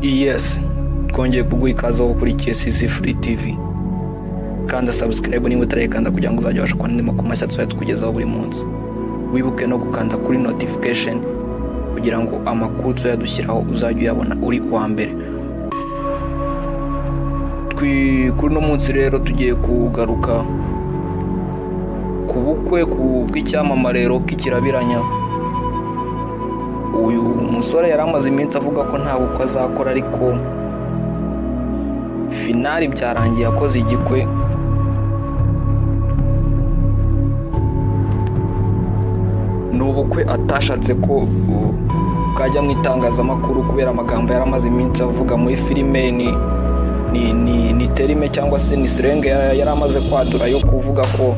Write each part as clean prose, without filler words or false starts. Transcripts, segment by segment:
Yes, twongeye kuguha ikaze aho ukurikiye CC Free TV. Kanda subscribe niba utarayikanda kugira ngo uzajye ubasha kubona andi makuru mashya tuzajya tukugezaho buri munsi. Wibuke no gukanda kuri notification kugira ngo amakuru tuzajya dushyiraho uzajye uyabona uri uwa mbere. Kuri no munsi rero tugiye kugaruka ku bukwe bw'icyamamare Rocky Kirabiranya. Uyu musore yari amaze iminsi avuga ko nta bukwe azakora, ariko finali byarangiye akoze igikwe. Ni ubukwe atashatse ko bwajya mu itangazamakuru kubera amagambo yari amaze iminsi avuga muri filime. Ni terime cyangwa se ni slang yari amaze kwadura yo kuvuga ko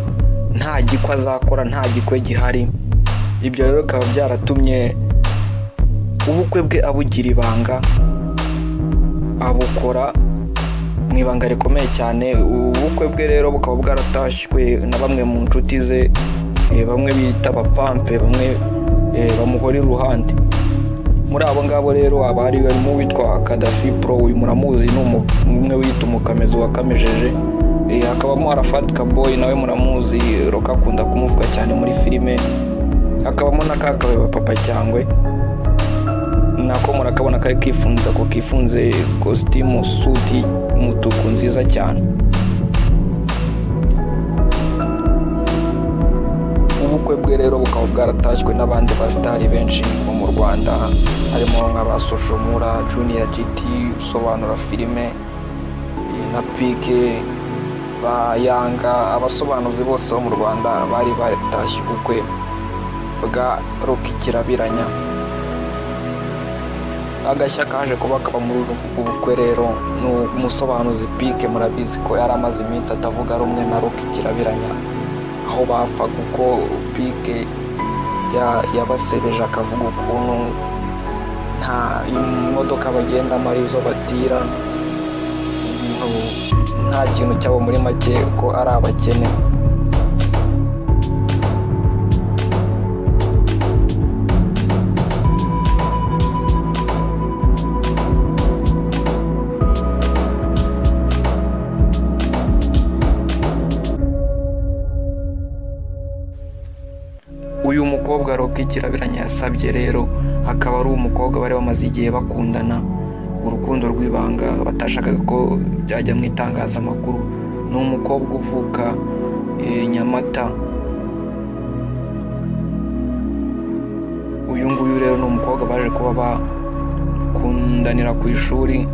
nta gikwe azakora, nta gikwe gihari. Ibyo rero bikaba byaratumye ubukwe bwe abugira ibanga, abukora mu ibanga rikomeye cyane. Ubukwe bwe rero bukaba bwaratashywe na bamwe mu nshuti ze, bamwe bita abapampe, bamwe bamuhora iruhande. Muri abo ngabo rero harimo uwitwa Kadafi Pro, uyu muramuzi, ni umwe wita umukamezi wakamejeje. Hakabamo Arafat Kaboy, nawe muramuzi, Roka akunda kumuvuga cyane muri filime. Hakabamo na Kakabeba Papa Cyangwe, nako murakabona kari kifunze costume suit mutuku nziza cyane. Ubukwe bwe rero bukaba bwaratashywe n'abandi basitari benshi bo mu Rwanda, harimo nk'aba Soshomura, Junior GT, usobanura filime, na Pike, ba Yanga. Abasobanuzi bose bo mu Rwanda bari batashye ubukwe bwa Rocky Kirabiranya. Agashya kaje kuba kaba muri ubu bukwe rero ni umusobanuzi Pike. Murabizi ko yari amaze iminsi atavuga rumwe na Rocky Kirabiranya, aho bapfa kuko Pike yabasebeje akavuga ukuntu nta imodoka bagendamo ari izo batira, nta kintu cyabo muri make, ko ari abakene. Uyu mukobwa Rocky Kirabiranya yasabye rero, akaba ari umukobwa bari bamaze igihe bakundana, urukundo rw'ibanga batashakaga ko byajya mu itangazamakuru. Ni umukobwa uvuka Nyamata. Uyu nguyu rero ni umukobwa baje kuba bakundanira ku ishuri.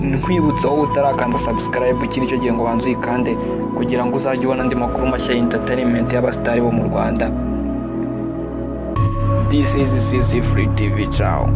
Nkwibutsa wowe utarakanda subscribe, iki nicyo gihe ngo banze uyikande kugira ngo uzajye ubona andi makuru mashya y'entertainment y'abasitari bo mu Rwanda. This is CC Free TV. Ciao.